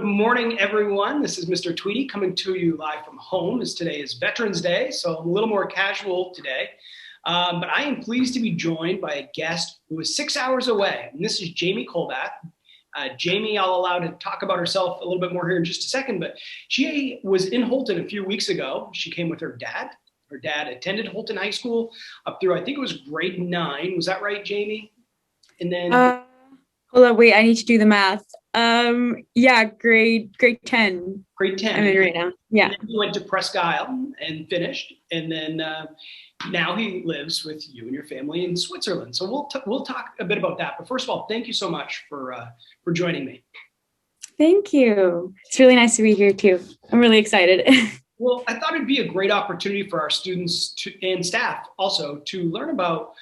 Good morning, everyone. This is Mr. Tweedy coming to you live from home, as today is Veterans Day, so I'm a little more casual today. But I am pleased to be joined by a guest who is 6 hours away, and this is Jamie Colbath. Jamie, I'll allow to talk about herself a little bit more here in just a second, but she was in Holton a few weeks ago. She came with her dad. Her dad attended Holton High School up through, I think it was grade 9. Was that right, Jamie? And then hold on, wait, I need to do the math. Yeah, grade 10. grade 10. I'm in right now. Yeah. And then he went to Presque Isle and finished. And then now he lives with you and your family in Switzerland. So we'll talk a bit about that. But first of all, thank you so much for joining me. Thank you. It's really nice to be here too. I'm really excited. Well, I thought it'd be a great opportunity for our students and staff also to learn about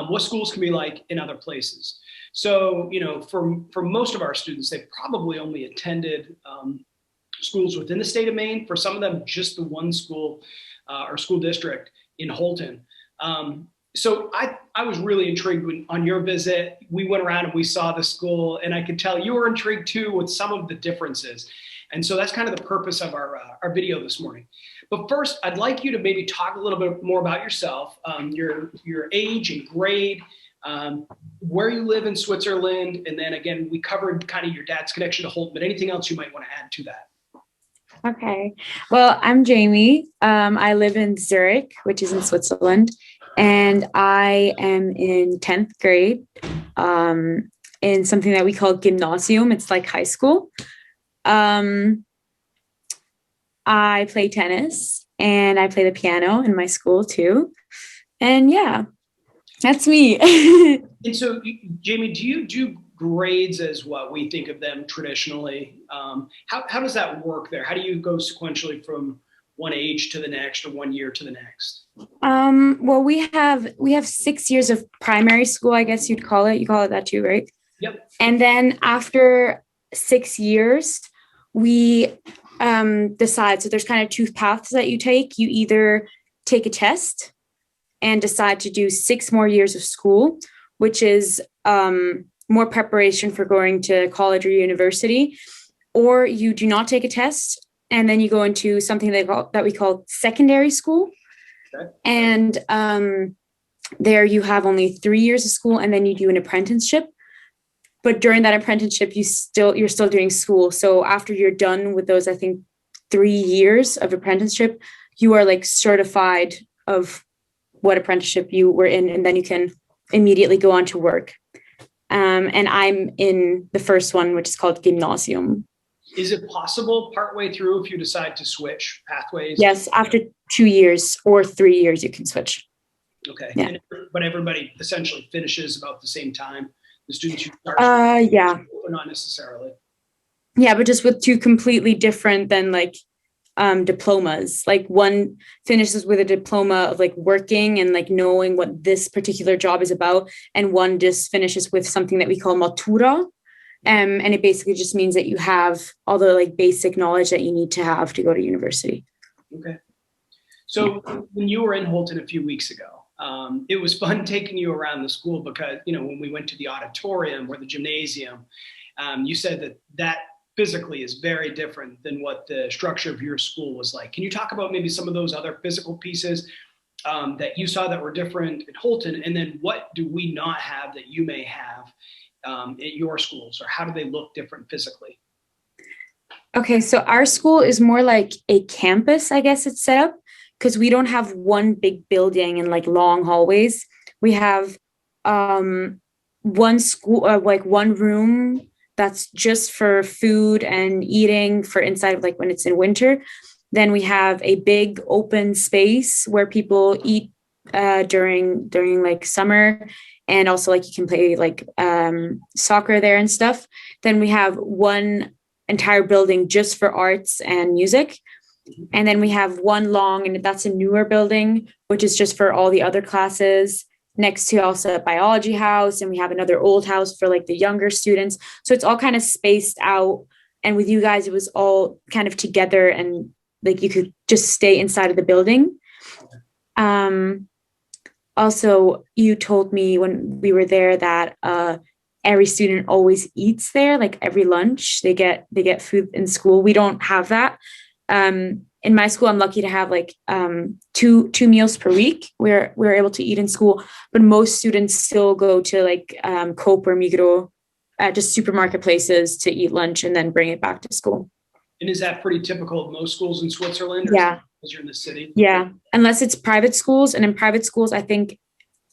what schools can be like in other places. So, you know, for most of our students, they probably only attended schools within the state of Maine. For some of them, just the one school or school district in Holton. So I was really intrigued on your visit. We went around and we saw the school, and I could tell you were intrigued too with some of the differences. And so that's kind of the purpose of our video this morning. But first, I'd like you to maybe talk a little bit more about yourself, your age and grade, where you live in Switzerland, and then again, we covered kind of your dad's connection to Holton, but anything else you might want to add to that? Okay. Well, I'm Jamie. I live in Zurich, which is in Switzerland, and I am in 10th grade in something that we call gymnasium. It's like high school. I play tennis and I play the piano in my school too. And yeah, that's me. And so, Jamie, do you do grades as what we think of them traditionally? How does that work there? How do you go sequentially from one age to the next or 1 year to the next? Well, we have 6 years of primary school, I guess you'd call it. You call it that too, right? Yep. And then after 6 years, we decide. So there's kind of two paths that you take. You either take a test and decide to do 6 more years of school, which is more preparation for going to college or university, or you do not take a test and then you go into something that we call secondary school. Okay. And there you have only 3 years of school, and then you do an apprenticeship. But during that apprenticeship, you're still doing school. So after you're done with those, I think 3 years of apprenticeship, you are like certified of what apprenticeship you were in, and then you can immediately go on to work. And I'm in the first one, which is called gymnasium. Is it possible partway through if you decide to switch pathways? Yes, after 2 years or 3 years, you can switch. Okay. Yeah. But everybody essentially finishes about the same time. The students who start, yeah, but not necessarily. Yeah, but just with two completely different than like diplomas. Like one finishes with a diploma of like working and like knowing what this particular job is about, and one just finishes with something that we call matura. And it basically just means that you have all the like basic knowledge that you need to have to go to university. Okay. So when you were in Holton a few weeks ago, it was fun taking you around the school because, you know, when we went to the auditorium or the gymnasium, you said that physically is very different than what the structure of your school was like. Can you talk about maybe some of those other physical pieces that you saw that were different at Holton? And then what do we not have that you may have at your schools, or how do they look different physically? Okay, so our school is more like a campus, I guess it's set up, because we don't have one big building and like long hallways. We have one school, like one room that's just for food and eating for inside, like when it's in winter. Then we have a big open space where people eat during like summer, and also like you can play like soccer there and stuff. Then we have one entire building just for arts and music. And then we have one long, and that's a newer building, which is just for all the other classes, next to also a biology house. And we have another old house for like the younger students. So it's all kind of spaced out. And with you guys, it was all kind of together, and like you could just stay inside of the building. Also, you told me when we were there that every student always eats there, like every lunch they get food in school. We don't have that. In my school, I'm lucky to have like two meals per week where we're able to eat in school, but most students still go to like Coop or Migros, just supermarket places to eat lunch and then bring it back to school. And is that pretty typical of most schools in Switzerland, or Yeah. because you're in the city? Yeah. Unless it's private schools. And in private schools, I think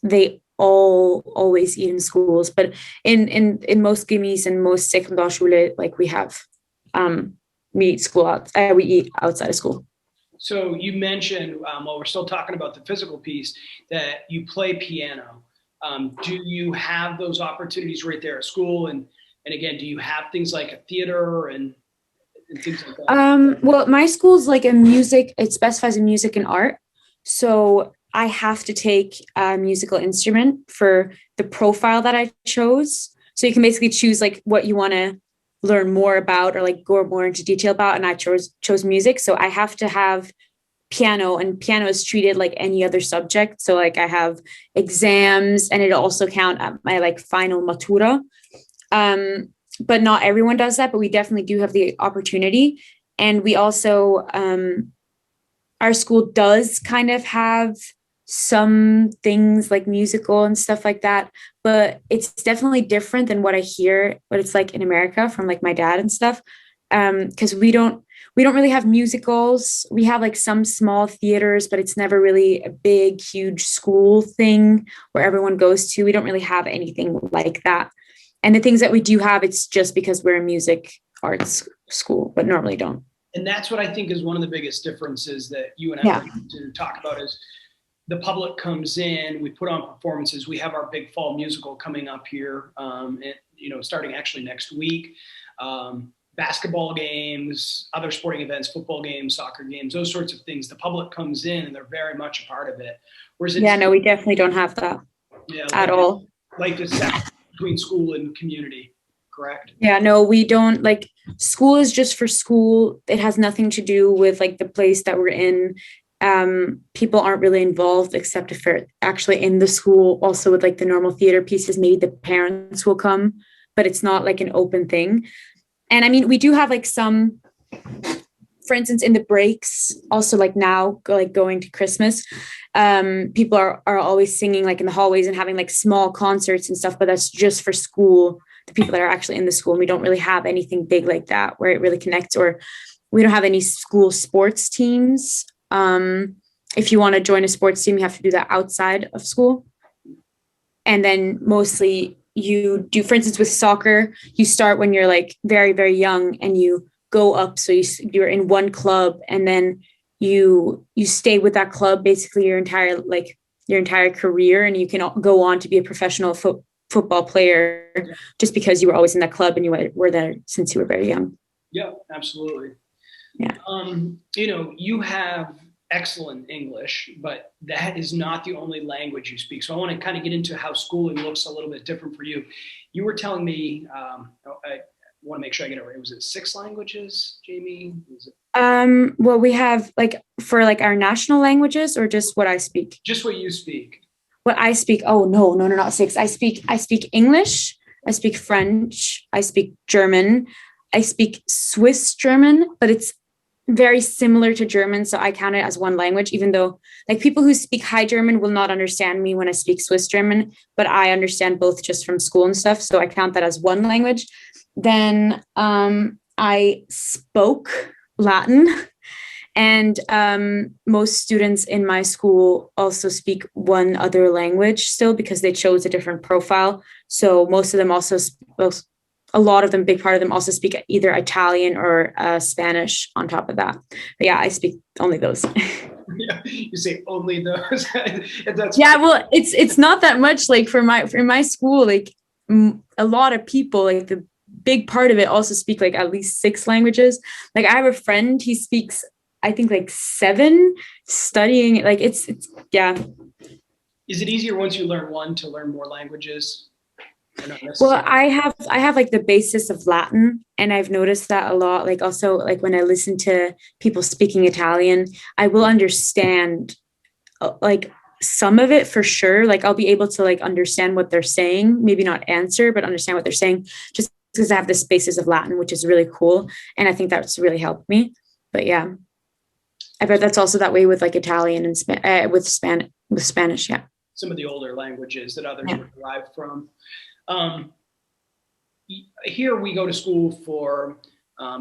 they all always eat in schools. But in most gimmies and most Sekundarschule, like we eat outside of school. So you mentioned, while we're still talking about the physical piece, that you play piano. Do you have those opportunities right there at school? And again, do you have things like a theater and things like that? Well, my school's like it specifies in music and art. So I have to take a musical instrument for the profile that I chose. So you can basically choose like what you want to learn more about or like go more into detail about. And I chose music. So I have to have piano, and piano is treated like any other subject. So like I have exams, and it also count at my like final matura. But not everyone does that, but we definitely do have the opportunity. And we also, our school does kind of have some things like musical and stuff like that, but it's definitely different than what it's like in America from like my dad and stuff. Because we don't really have musicals. We have like some small theaters, but it's never really a big, huge school thing where everyone goes to. We don't really have anything like that. And the things that we do have, it's just because we're a music arts school, but normally don't. And that's what I think is one of the biggest differences that you and I like to talk about is the public comes in, we put on performances. We have our big fall musical coming up here, and, starting actually next week. Basketball games, other sporting events, football games, soccer games, those sorts of things. The public comes in and they're very much a part of it. Whereas no, we definitely don't have that at all. Like the separation between school and community, correct? Yeah, no, we don't. Like school is just for school. It has nothing to do with like the place that we're in. People aren't really involved except if they're actually in the school. Also with like the normal theater pieces, maybe the parents will come, but it's not like an open thing. And I mean, we do have like some, for instance, in the breaks, also like now, like going to Christmas, people are always singing like in the hallways and having like small concerts and stuff, but that's just for school, the people that are actually in the school. And we don't really have anything big like that where it really connects, or we don't have any school sports teams. If you want to join a sports team, you have to do that outside of school. And then mostly you do, for instance, with soccer, you start when you're like very, very young and you go up. So you're in one club, and then you stay with that club basically your entire career, and you can go on to be a professional football player just because you were always in that club and you were there since you were very young. Yeah, absolutely. Yeah. You have excellent English, but that is not the only language you speak. So I want to kind of get into how schooling looks a little bit different for you. You were telling me, I want to make sure I get it right. Was it 6 languages, Jamie? Well, we have like for like our national languages, or just what I speak? Just what you speak. What I speak? Oh, no, not 6. I speak English. I speak French. I speak German. I speak Swiss German, but it's very similar to German, so I count it as one language, even though like people who speak High German will not understand me when I speak Swiss German, but I understand both just from school and stuff, so I count that as one language. Then I spoke Latin, and most students in my school also speak one other language still because they chose a different profile. So most of them also a lot of them, big part of them also speak either Italian or Spanish on top of that. But yeah, I speak only those. Yeah, you say only those. Yeah, well, it's not that much. Like for my school, like a lot of people, like the big part of it also speak like at least 6 languages. Like I have a friend, he speaks, I think like 7, studying. Like it's yeah. Is it easier once you learn one to learn more languages? Well, I have like the basis of Latin, and I've noticed that a lot. Like also like when I listen to people speaking Italian, I will understand like some of it for sure. Like I'll be able to like understand what they're saying, maybe not answer, but understand what they're saying, just because I have the spaces of Latin, which is really cool. And I think that's really helped me. But yeah, I bet that's also that way with like Italian and with Spanish. Yeah. Some of the older languages that others Yeah. would derive from. Um, Here we go to school for,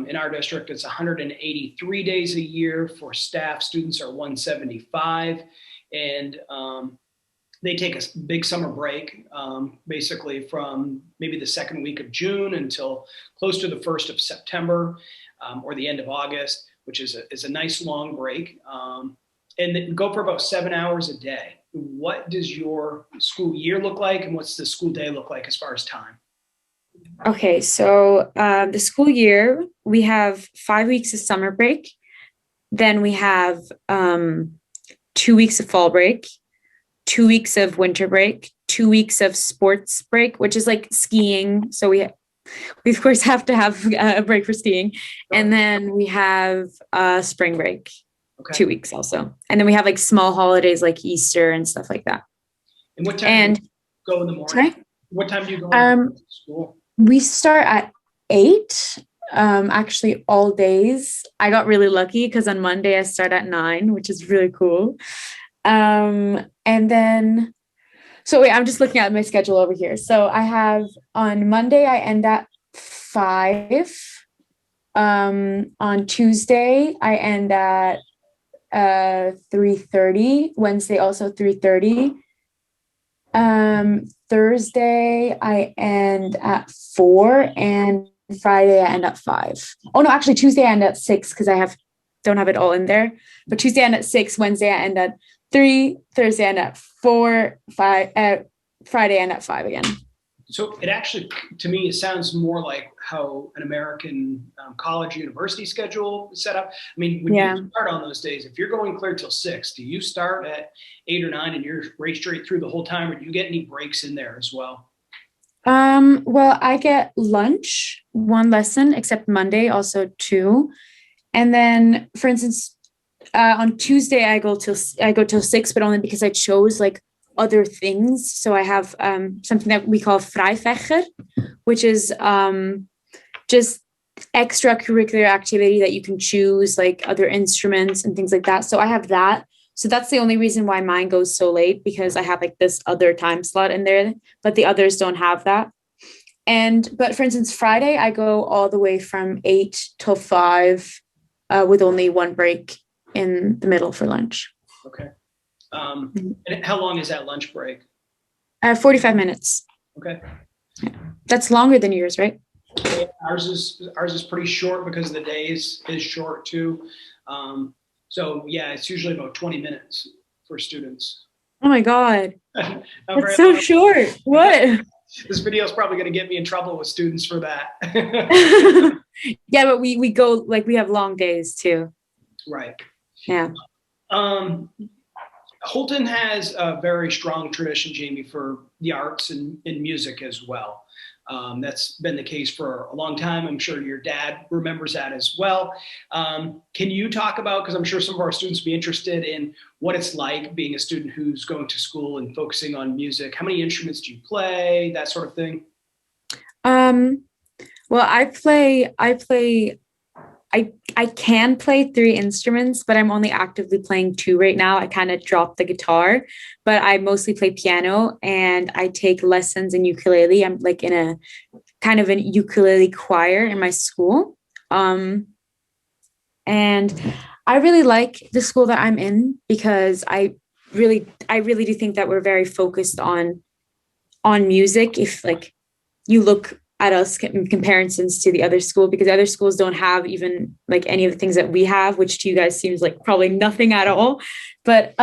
in our district, it's 183 days a year. For staff, students are 175. And they take a big summer break, basically from maybe the second week of June until close to the 1st of September, or the end of August, which is a nice long break. And then go for about 7 hours a day. What does your school year look like, and what's the school day look like as far as time? Okay, so the school year, we have 5 weeks of summer break. Then we have 2 weeks of fall break, 2 weeks of winter break, 2 weeks of sports break, which is like skiing. So we of course have to have a break for skiing. And then we have spring break, Okay. 2 weeks also. And then we have like small holidays like Easter and stuff like that. And what time do you go in the morning? Sorry? What time do you go to school? We start at 8, actually all days. I got really lucky because on Monday I start at 9, which is really cool. And then, so wait, I'm just looking at my schedule over here. So I have on Monday, I end at 5. On Tuesday, I end at 3:30. Wednesday, also 3:30. Thursday, I end at 4, and Friday, I end at 5. Oh no, actually Tuesday I end at 6 because don't have it all in there. But Tuesday I end at 6, Wednesday I end at 3, Thursday I end at 4, 5, Friday I end at 5 again. So it actually, to me, it sounds more like how an American college university schedule is set up. I mean, when you start on those days, if you're going clear till 6, do you start at 8 or 9 and you're right straight through the whole time, or do you get any breaks in there as well? Well, I get lunch, 1 lesson, except Monday, also 2. And then, for instance, on Tuesday I go till 6, but only because I chose like other things. So I have something that we call Freifächer, which is just extracurricular activity that you can choose, like other instruments and things like that. So I have that. So that's the only reason why mine goes so late, because I have like this other time slot in there, but the others don't have that. But for instance, Friday, I go all the way from 8 till 5 with only 1 break in the middle for lunch. Okay. And how long is that lunch break? 45 minutes. Okay. Yeah. That's longer than yours, right? Yeah, ours is pretty short because the day is short too. So yeah, it's usually about 20 minutes for students. Oh my God. That's so short. What? This video is probably going to get me in trouble with students for that. Yeah, but we go, like, we have long days too. Right. Yeah. Holton has a very strong tradition, Jamie, for the arts and music as well. That's been the case for a long time. I'm sure your dad remembers that as well. Can you talk about, because I'm sure some of our students will be interested in what it's like being a student who's going to school and focusing on music. How many instruments do you play, that sort of thing? Well, I can play 3 instruments, but I'm only actively playing 2 right now. I kind of dropped the guitar, but I mostly play piano, and I take lessons in ukulele. I'm like in a kind of an ukulele choir in my school. And I really like the school that I'm in because I really do think that we're very focused on music. If like you look at us in comparisons to the other school, because other schools don't have even like any of the things that we have, which to you guys seems like probably nothing at all. But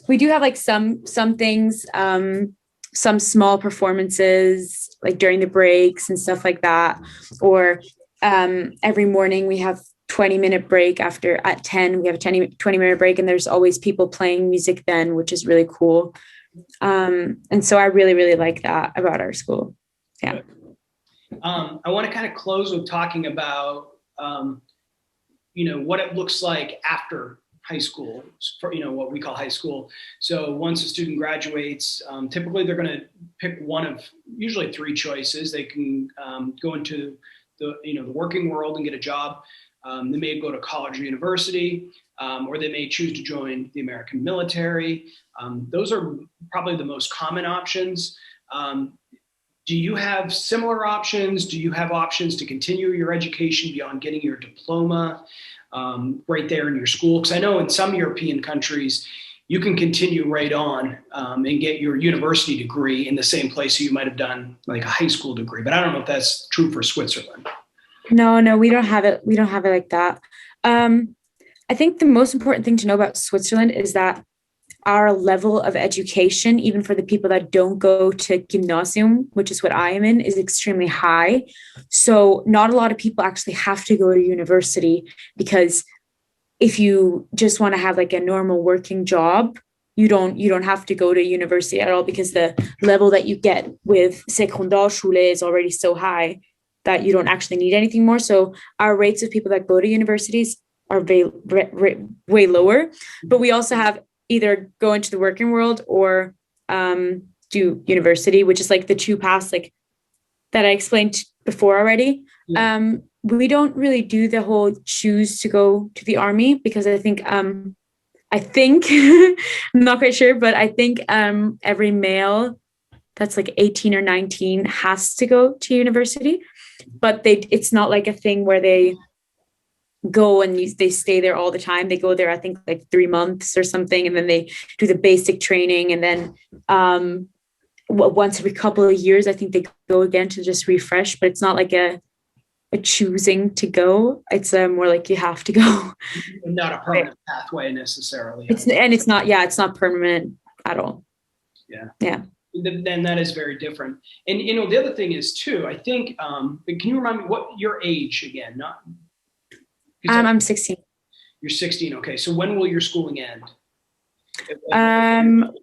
we do have like some things, some small performances like during the breaks and stuff like that. Or every morning we have 20-minute break at 10, we have a 20-minute break, and there's always people playing music then, which is really cool. And so I really, really like that about our school. Yeah. I want to kind of close with talking about, what it looks like after high school, for, what we call high school. So once a student graduates, typically they're going to pick one of usually three choices. They can go into the working world and get a job. They may go to college or university, or they may choose to join the American military. Those are probably the most common options. Do you have similar options? Do you have options to continue your education beyond getting your diploma right there in your school? Because I know in some European countries, you can continue right on and get your university degree in the same place you might have done like a high school degree. But I don't know if that's true for Switzerland. No, we don't have it. We don't have it like that. I think the most important thing to know about Switzerland is that our level of education, even for the people that don't go to gymnasium, which is what I am in, is extremely high. So not a lot of people actually have to go to university, because if you just want to have like a normal working job, you don't have to go to university at all, because the level that you get with Sekundarschule is already so high that you don't actually need anything more. So our rates of people that go to universities are way lower. But we also have either go into the working world or do university, which is like the two paths like that I explained before already. Yeah. We don't really do the whole choose to go to the army, because I think I'm not quite sure, but I think every male that's like 18 or 19 has to go to university, but it's not like a thing where they go and they stay there all the time. They go there, I think, like 3 months or something, and then they do the basic training, and then once every couple of years, I think they go again to just refresh. But it's not like a choosing to go. It's more like you have to go. Not a permanent pathway necessarily. It's not permanent at all. Yeah. Then that is very different. And the other thing is too, I think, can you remind me what your age again? I'm 16. You're 16. Okay. So when will your schooling end?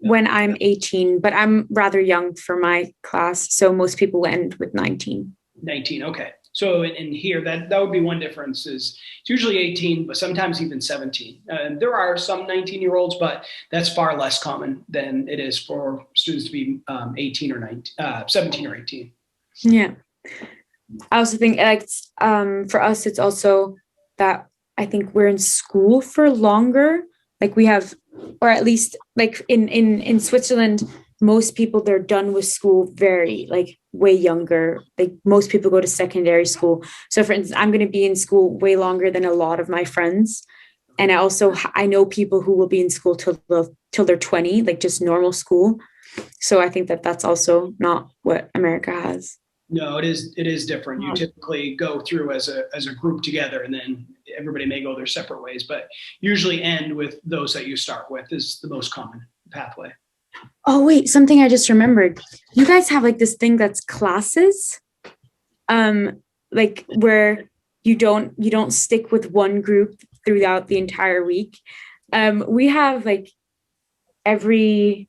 When I'm 18, but I'm rather young for my class. So most people end with 19. 19. Okay. So in here, that would be one difference. Is it's usually 18, but sometimes even 17. There are some 19-year-olds, but that's far less common than it is for students to be 18 or 19, 17 or 18. Yeah. I also think like for us, it's also that I think we're in school for longer. Like we have, or at least like in Switzerland, most people, they're done with school very like way younger. Like most people go to secondary school. So for instance, I'm going to be in school way longer than a lot of my friends. And I know people who will be in school till they're 20, like just normal school. So I think that's also not what America has. No, it is different. You typically go through as a group together, and then everybody may go their separate ways, but usually end with those that you start with is the most common pathway. Oh, wait, something I just remembered. You guys have like this thing that's classes, like where you don't stick with one group throughout the entire week. We have like in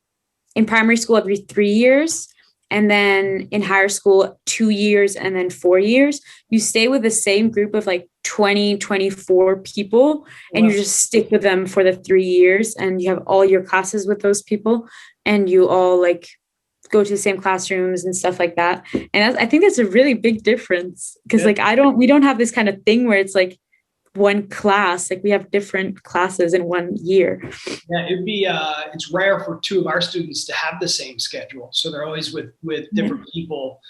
primary school every 3 years, and then in higher school 2 years, and then 4 years. You stay with the same group of like 20, 24 people, and you just stick with them for the 3 years, and you have all your classes with those people, and you all like go to the same classrooms and stuff like that. And I think that's a really big difference, because like we don't have this kind of thing where it's like one class, like we have different classes in 1 year. Yeah, it'd be it's rare for two of our students to have the same schedule, so they're always with different people.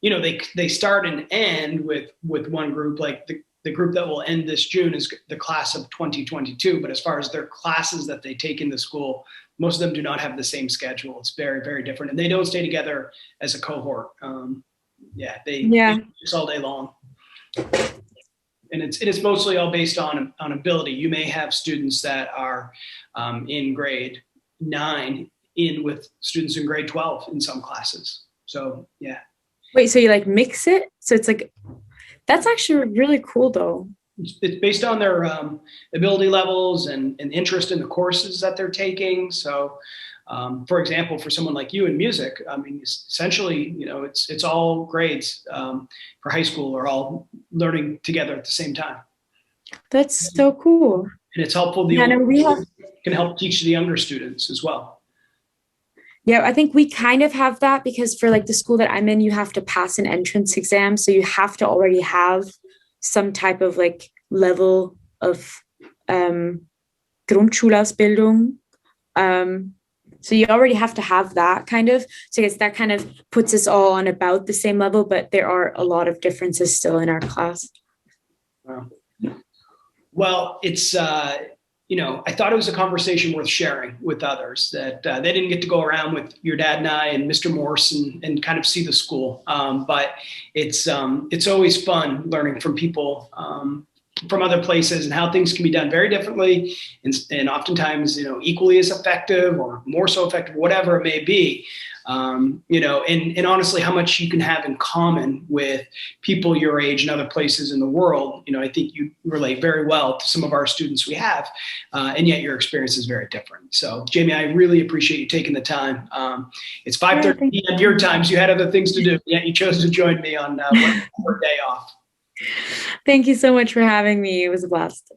They start and end with one group. Like the group that will end this June is the class of 2022, but as far as their classes that they take into school, most of them do not have the same schedule. It's very, very different, and they don't stay together as a cohort. They just all day long. And it's mostly all based on ability. You may have students that are in grade 9 in with students in grade 12 in some classes. So, yeah. Wait, so you like mix it? So it's like, that's actually really cool though. It's based on their ability levels and interest in the courses that they're taking. So, for example, for someone like you in music, I mean, essentially, it's all grades for high school are all learning together at the same time. That's so cool. And it's helpful. The Yeah, no, older we have. students can help teach the younger students as well. Yeah, I think we kind of have that because for like the school that I'm in, you have to pass an entrance exam. So you have to already have some type of like level of Grundschulausbildung. So you already have to have that kind of. So I guess that kind of puts us all on about the same level, but there are a lot of differences still in our class. Wow. Well, it's, I thought it was a conversation worth sharing with others that they didn't get to go around with your dad and I and Mr. Morse and kind of see the school. But it's always fun learning from people from other places and how things can be done very differently and oftentimes, equally as effective or more so effective, whatever it may be. And honestly, how much you can have in common with people your age and other places in the world. I think you relate very well to some of our students we have, and yet your experience is very different. So, Jamie, I really appreciate you taking the time. It's 5:30 p.m. your time, so you had other things to do, yet you chose to join me on one day off. Thank you so much for having me. It was a blast.